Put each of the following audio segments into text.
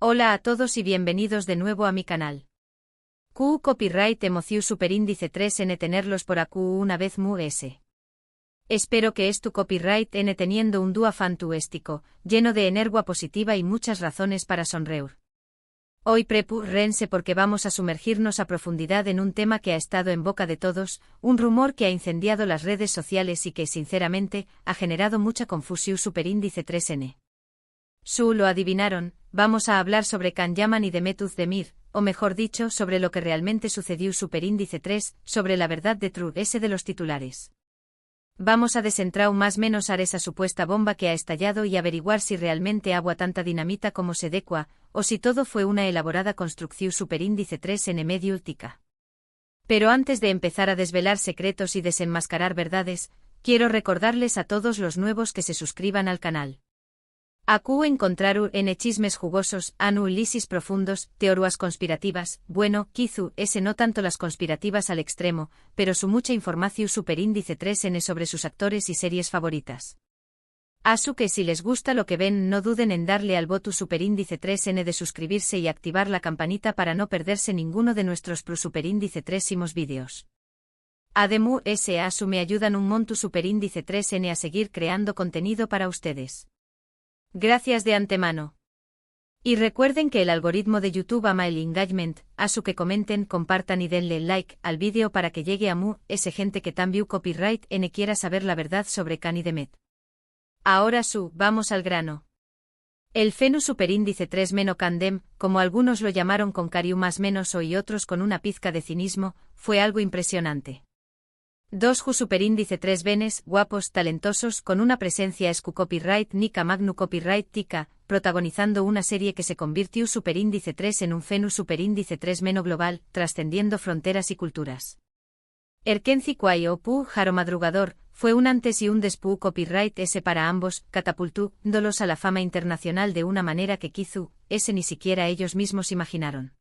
Hola a todos y bienvenidos de nuevo a mi canal. Q Copyright Emociu Superíndice 3N tenerlos por AQ una vez mu s. Espero que es tu copyright N teniendo un dúo fantástico, lleno de energía positiva y muchas razones para sonreír. Hoy rense porque vamos a sumergirnos a profundidad en un tema que ha estado en boca de todos, un rumor que ha incendiado las redes sociales y que, sinceramente, ha generado mucha confusión Superíndice 3N. Lo adivinaron, vamos a hablar sobre Can Yaman y Demet Özdemir, o mejor dicho, sobre lo que realmente sucedió Superíndice 3, sobre la verdad de True S de los titulares. Vamos a desentrar más menos a esa supuesta bomba que ha estallado y averiguar si realmente agua tanta dinamita como se decua, o si todo fue una elaborada construcción Superíndice 3 en medio últica. Pero antes de empezar a desvelar secretos y desenmascarar verdades, quiero recordarles a todos los nuevos que se suscriban al canal. Acu encontraru en chismes jugosos, anulisis profundos, teorías conspirativas, bueno, quizu, ese no tanto las conspirativas al extremo, pero su mucha información Superíndice 3N sobre sus actores y series favoritas. Asu que si les gusta lo que ven no duden en darle al voto Superíndice 3N de suscribirse y activar la campanita para no perderse ninguno de nuestros Superíndice 3 vídeos. Ademu Asu me ayudan un monto Superíndice 3N a seguir creando contenido para ustedes. Gracias de antemano. Y recuerden que el algoritmo de YouTube ama el engagement, asu que comenten, compartan y denle like al vídeo para que llegue a ese gente que también copyright N quiera saber la verdad sobre Can y Demet. Ahora vamos al grano. El fenu Superíndice 3 meno candem, como algunos lo llamaron con cariu más menos o y otros con una pizca de cinismo, fue algo impresionante. Dos Superíndice 3 venes, guapos, talentosos, con una presencia escu copyright nica magnu copyright tica, protagonizando una serie que se convirtió Superíndice 3 en un fenu Superíndice 3 meno global, trascendiendo fronteras y culturas. Erkenzi Kwai o Pu Jaro Madrugador, fue un antes y un después copyright S para ambos, catapultándolos a la fama internacional de una manera que quizu, ni siquiera ellos mismos imaginaron.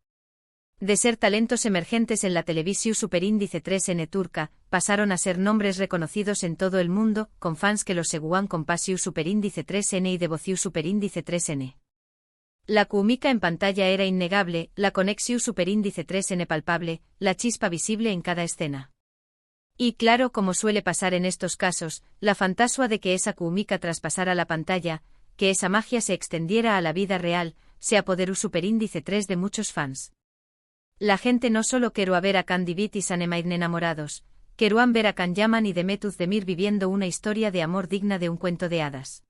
De ser talentos emergentes en la televisión Superíndice 3N turca, pasaron a ser nombres reconocidos en todo el mundo, con fans que los seguían con pasión Superíndice 3N y devoción Superíndice 3N. La química en pantalla era innegable, la conexión Superíndice 3N palpable, la chispa visible en cada escena. Y claro, como suele pasar en estos casos, la fantasía de que esa química traspasara la pantalla, que esa magia se extendiera a la vida real, se apoderó Superíndice 3 de muchos fans. La gente no solo quería ver a Can David y Sanemaiden enamorados, querían ver a Can Yaman y Demet Özdemir viviendo una historia de amor digna de un cuento de hadas.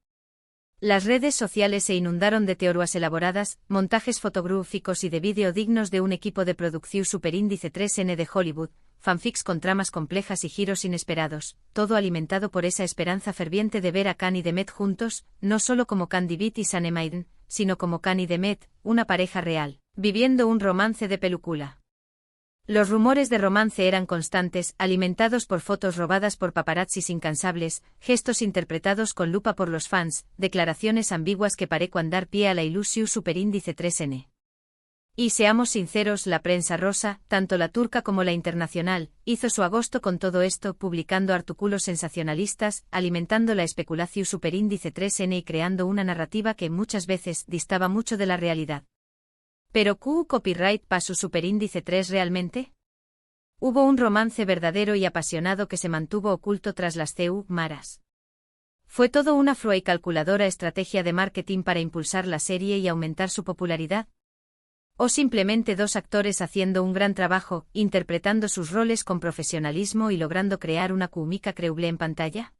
Las redes sociales se inundaron de teorías elaboradas, montajes fotográficos y de vídeo dignos de un equipo de producción Superíndice 3N de Hollywood, fanfics con tramas complejas y giros inesperados, todo alimentado por esa esperanza ferviente de ver a Can y Demet juntos, no solo como Can David y Sanemaiden, sino como Can y Demet, una pareja real, viviendo un romance de película. Los rumores de romance eran constantes, alimentados por fotos robadas por paparazzis incansables, gestos interpretados con lupa por los fans, declaraciones ambiguas que parecían dar pie a la ilusión Superíndice 3N. Y seamos sinceros, la prensa rosa, tanto la turca como la internacional, hizo su agosto con todo esto, publicando artículos sensacionalistas, alimentando la especulación Superíndice 3N y creando una narrativa que muchas veces distaba mucho de la realidad. ¿Pero Q copyright pasó Superíndice 3 realmente? Hubo un romance verdadero y apasionado que se mantuvo oculto tras las maras. ¿Fue todo una frua y calculadora estrategia de marketing para impulsar la serie y aumentar su popularidad? ¿O simplemente dos actores haciendo un gran trabajo, interpretando sus roles con profesionalismo y logrando crear una química creíble en pantalla?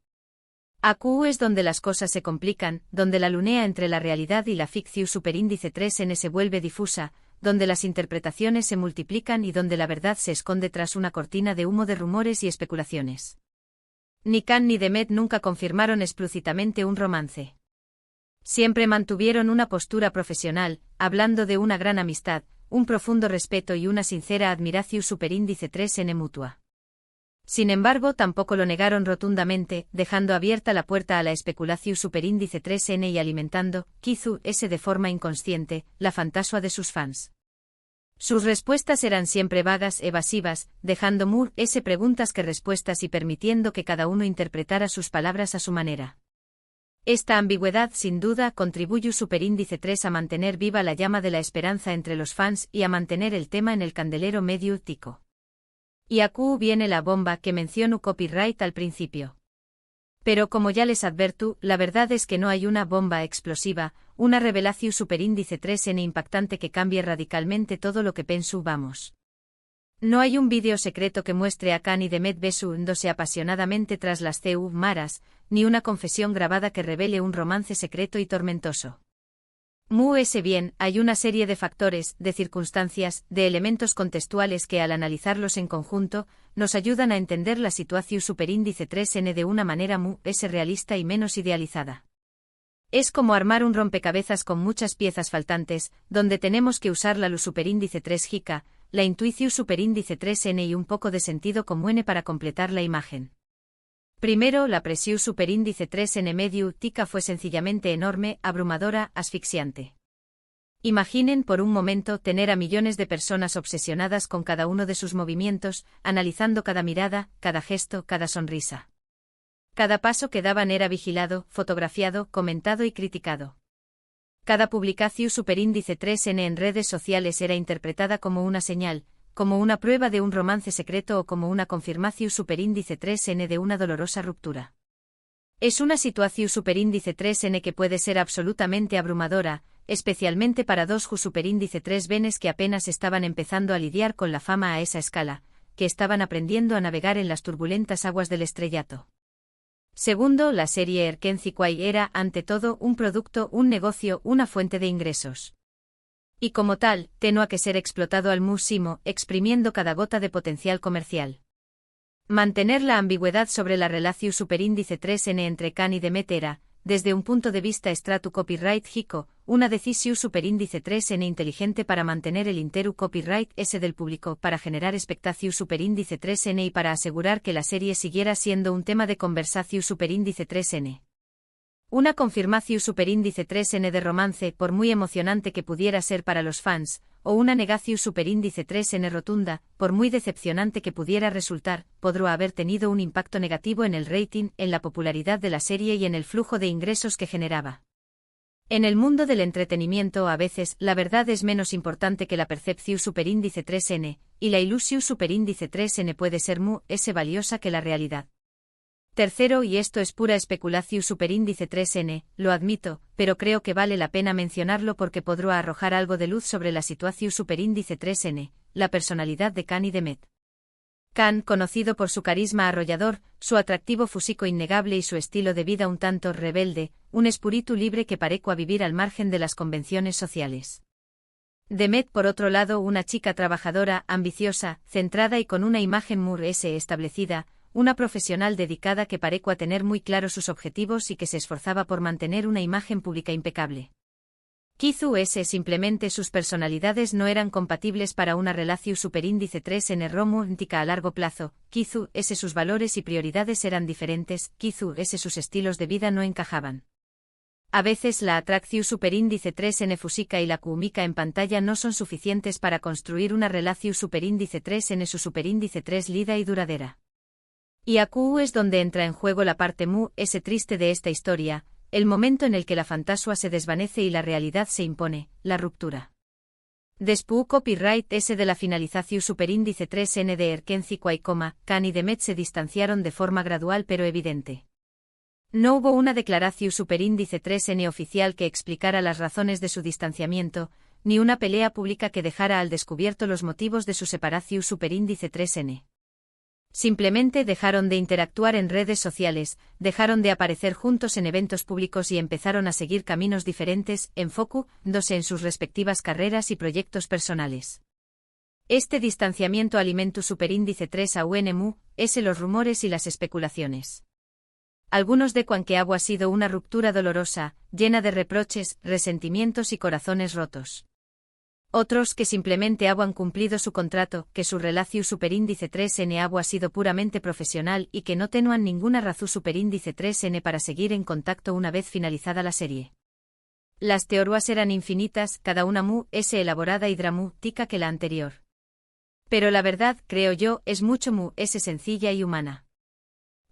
Acu es donde las cosas se complican, donde la lunea entre la realidad y la ficción Superíndice 3N se vuelve difusa, donde las interpretaciones se multiplican y donde la verdad se esconde tras una cortina de humo de rumores y especulaciones. Ni Can ni Demet nunca confirmaron explícitamente un romance. Siempre mantuvieron una postura profesional, hablando de una gran amistad, un profundo respeto y una sincera admiración Superíndice 3N mutua. Sin embargo, tampoco lo negaron rotundamente, dejando abierta la puerta a la especulación Superíndice 3N y alimentando, quizu, de forma inconsciente, la fantasía de sus fans. Sus respuestas eran siempre vagas, evasivas, dejando preguntas que respuestas y permitiendo que cada uno interpretara sus palabras a su manera. Esta ambigüedad sin duda contribuye superíndice 3 a mantener viva la llama de la esperanza entre los fans y a mantener el tema en el candelero mediático. Y aquí viene la bomba que mencionó copyright al principio. Pero como ya les advertí, la verdad es que no hay una bomba explosiva, una revelación superíndice 3n impactante que cambie radicalmente todo lo que pensábamos. No hay un vídeo secreto que muestre a Khan y Demet besándose apasionadamente tras las cámaras, ni una confesión grabada que revele un romance secreto y tormentoso. Bien, hay una serie de factores, de circunstancias, de elementos contextuales que al analizarlos en conjunto, nos ayudan a entender la situación superíndice 3n de una manera realista y menos idealizada. Es como armar un rompecabezas con muchas piezas faltantes, donde tenemos que usar la luz superíndice 3 jica, la intuición superíndice 3n y un poco de sentido común para completar la imagen. Primero, la presión superíndice 3n mediática fue sencillamente enorme, abrumadora, asfixiante. Imaginen por un momento tener a millones de personas obsesionadas con cada uno de sus movimientos, analizando cada mirada, cada gesto, cada sonrisa. Cada paso que daban era vigilado, fotografiado, comentado y criticado. Cada publicación superíndice 3n en redes sociales era interpretada como una señal, como una prueba de un romance secreto o como una confirmación superíndice 3n de una dolorosa ruptura. Es una situación superíndice 3n que puede ser absolutamente abrumadora, especialmente para dos superíndice 3 venes que apenas estaban empezando a lidiar con la fama a esa escala, que estaban aprendiendo a navegar en las turbulentas aguas del estrellato. Segundo, la serie Erkenci-Kwai era, ante todo, un producto, un negocio, una fuente de ingresos. Y como tal, tenía que ser explotado al máximo, exprimiendo cada gota de potencial comercial. Mantener la ambigüedad sobre la relación superíndice 3n entre Khan y Demet era, desde un punto de vista stratu copyright jico, una decisión superíndice 3n inteligente para mantener el interu copyright S del público, para generar expectación superíndice 3n y para asegurar que la serie siguiera siendo un tema de conversación superíndice 3n. Una confirmación superíndice 3n de romance, por muy emocionante que pudiera ser para los fans, o una negación superíndice 3n rotunda, por muy decepcionante que pudiera resultar, podría haber tenido un impacto negativo en el rating, en la popularidad de la serie y en el flujo de ingresos que generaba. En el mundo del entretenimiento a veces la verdad es menos importante que la percepción superíndice 3n, y la ilusión superíndice 3n puede ser valiosa que la realidad. Tercero, y esto es pura especulación superíndice 3n, lo admito, pero creo que vale la pena mencionarlo porque podrá arrojar algo de luz sobre la situación superíndice 3n, la personalidad de Khan y Demet. Khan, conocido por su carisma arrollador, su atractivo físico innegable y su estilo de vida un tanto rebelde, un espíritu libre que parecía vivir al margen de las convenciones sociales. Demet, por otro lado, una chica trabajadora, ambiciosa, centrada y con una imagen establecida, una profesional dedicada que parecía tener muy claros sus objetivos y que se esforzaba por mantener una imagen pública impecable. Simplemente sus personalidades no eran compatibles para una relación superíndice 3n romántica a largo plazo. Sus valores y prioridades eran diferentes. Sus estilos de vida no encajaban. A veces la atracción superíndice 3n física y la química en pantalla no son suficientes para construir una relación superíndice 3n su superíndice 3 lida y duradera. Y aquí es donde entra en juego la parte triste de esta historia, el momento en el que la fantasía se desvanece y la realidad se impone, la ruptura. Después copyright S de la finalización superíndice 3n de Erkenci-Kwai, Khan y Demet se distanciaron de forma gradual pero evidente. No hubo una declaración superíndice 3n oficial que explicara las razones de su distanciamiento, ni una pelea pública que dejara al descubierto los motivos de su separación superíndice 3n. Simplemente dejaron de interactuar en redes sociales, dejaron de aparecer juntos en eventos públicos y empezaron a seguir caminos diferentes, enfocándose en sus respectivas carreras y proyectos personales. Este distanciamiento alimentó superíndice 3 a UNMU, los rumores y las especulaciones. Algunos decían que ha sido una ruptura dolorosa, llena de reproches, resentimientos y corazones rotos. Otros que simplemente habían cumplido su contrato, que su relación superíndice 3n había sido puramente profesional y que no tenían ninguna razón superíndice 3n para seguir en contacto una vez finalizada la serie. Las teorías eran infinitas, cada una elaborada y dramática que la anterior. Pero la verdad, creo yo, es mucho sencilla y humana.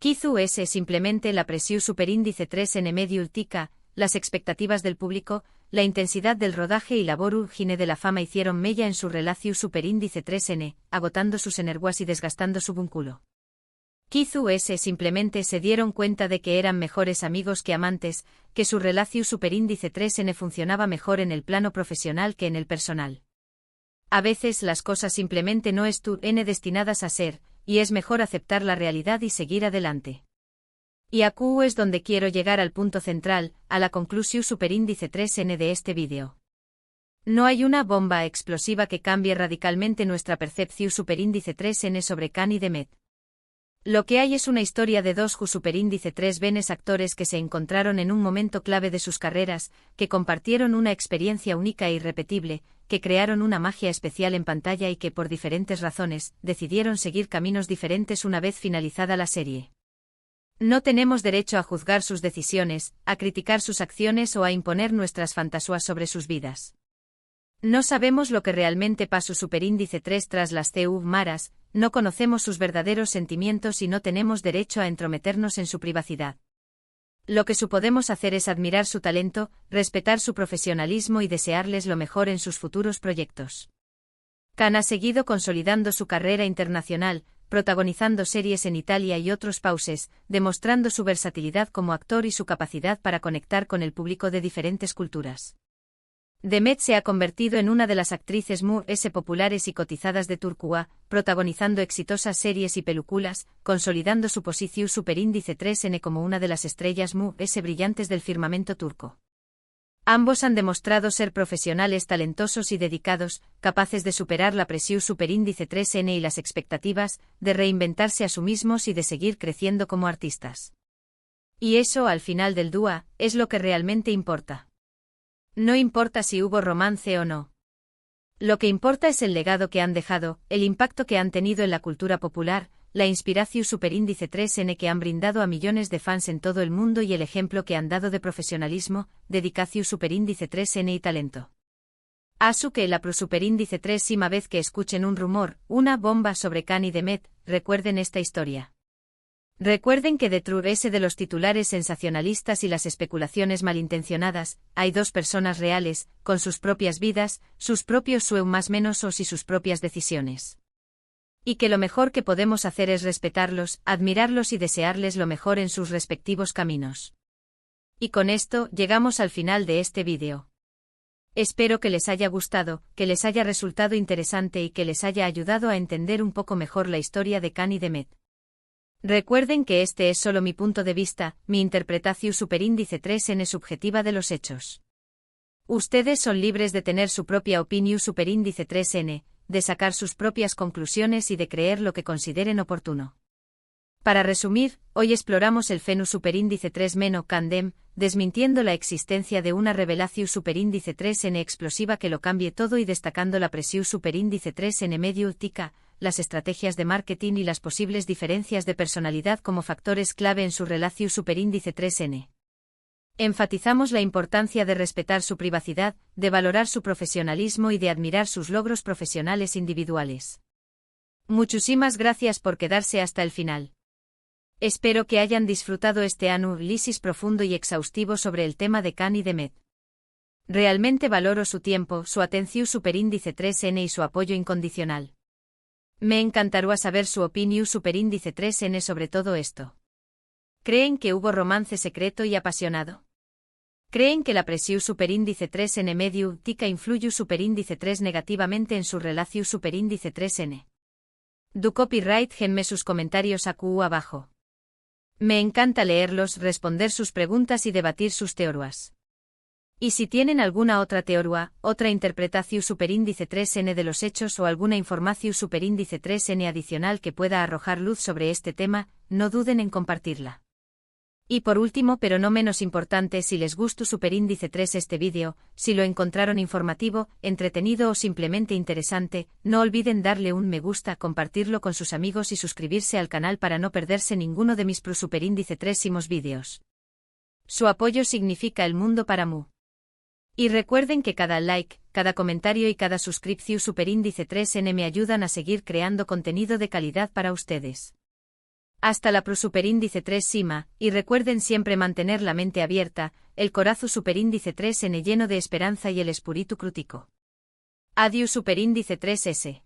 Kizu S simplemente la presiu superíndice 3N medio ultica, las expectativas del público, la intensidad del rodaje y la vorurgine de la fama hicieron mella en su relaciu superíndice 3N, agotando sus energuas y desgastando su vínculo. Kizu S simplemente se dieron cuenta de que eran mejores amigos que amantes, que su relaciu superíndice 3N funcionaba mejor en el plano profesional que en el personal. A veces las cosas simplemente no están destinadas a ser, y es mejor aceptar la realidad y seguir adelante. Y aquí es donde quiero llegar al punto central, a la conclusión superíndice 3N de este vídeo. No hay una bomba explosiva que cambie radicalmente nuestra percepción superíndice 3N sobre Khan y Demet. Lo que hay es una historia de dos superíndice 3N actores que se encontraron en un momento clave de sus carreras, que compartieron una experiencia única e irrepetible, que crearon una magia especial en pantalla y que por diferentes razones, decidieron seguir caminos diferentes una vez finalizada la serie. No tenemos derecho a juzgar sus decisiones, a criticar sus acciones o a imponer nuestras fantasías sobre sus vidas. No sabemos lo que realmente pasó superíndice 3 tras las maras, no conocemos sus verdaderos sentimientos y no tenemos derecho a entrometernos en su privacidad. Lo que podemos hacer es admirar su talento, respetar su profesionalismo y desearles lo mejor en sus futuros proyectos. Khan ha seguido consolidando su carrera internacional, protagonizando series en Italia y otros países, demostrando su versatilidad como actor y su capacidad para conectar con el público de diferentes culturas. Demet se ha convertido en una de las actrices más populares y cotizadas de Turquía, protagonizando exitosas series y películas, consolidando su posición superíndice 3N como una de las estrellas más brillantes del firmamento turco. Ambos han demostrado ser profesionales talentosos y dedicados, capaces de superar la presión superíndice 3N y las expectativas, de reinventarse a sí mismos y de seguir creciendo como artistas. Y eso, al final del día, es lo que realmente importa. No importa si hubo romance o no. Lo que importa es el legado que han dejado, el impacto que han tenido en la cultura popular, la inspiración superíndice 3N que han brindado a millones de fans en todo el mundo y el ejemplo que han dado de profesionalismo, dedicación superíndice 3N y talento. Asu que la superíndice 3 vez que escuchen un rumor, una bomba sobre Khan y Demet, recuerden esta historia. Recuerden que detrás de los titulares sensacionalistas y las especulaciones malintencionadas, hay dos personas reales, con sus propias vidas, sus propios más menos y sus propias decisiones. Y que lo mejor que podemos hacer es respetarlos, admirarlos y desearles lo mejor en sus respectivos caminos. Y con esto, llegamos al final de este vídeo. Espero que les haya gustado, que les haya resultado interesante y que les haya ayudado a entender un poco mejor la historia de Khan y Demet. Recuerden que este es solo mi punto de vista, mi interpretación superíndice 3N subjetiva de los hechos. Ustedes son libres de tener su propia opinión superíndice 3N, de sacar sus propias conclusiones y de creer lo que consideren oportuno. Para resumir, hoy exploramos el fenómeno superíndice 3- Khan-Dem, desmintiendo la existencia de una revelación superíndice 3N explosiva que lo cambie todo y destacando la presión superíndice 3N medio ultica, las estrategias de marketing y las posibles diferencias de personalidad como factores clave en su relación superíndice 3N. Enfatizamos la importancia de respetar su privacidad, de valorar su profesionalismo y de admirar sus logros profesionales individuales. Muchísimas gracias por quedarse hasta el final. Espero que hayan disfrutado este análisis profundo y exhaustivo sobre el tema de Khan y Demet. Realmente valoro su tiempo, su atención superíndice 3N y su apoyo incondicional. Me encantaría saber su opinión superíndice 3N sobre todo esto. ¿Creen que hubo romance secreto y apasionado? ¿Creen que la presión superíndice 3N medio ultica influye superíndice 3 negativamente en su relación superíndice 3N? Do copyright genme sus comentarios aquí abajo. Me encanta leerlos, responder sus preguntas y debatir sus teorías. Y si tienen alguna otra teoría, otra interpretación superíndice 3N de los hechos o alguna información superíndice 3N adicional que pueda arrojar luz sobre este tema, no duden en compartirla. Y por último pero no menos importante, si les gustó superíndice 3 este vídeo, si lo encontraron informativo, entretenido o simplemente interesante, no olviden darle un me gusta, compartirlo con sus amigos y suscribirse al canal para no perderse ninguno de mis superíndice 3 vídeos. Su apoyo significa el mundo para mí. Y recuerden que cada like, cada comentario y cada suscripción superíndice 3N me ayudan a seguir creando contenido de calidad para ustedes. Hasta la superíndice 3 Sima, y recuerden siempre mantener la mente abierta, el corazu superíndice 3 N lleno de esperanza y el espíritu crítico. Adiós superíndice 3S.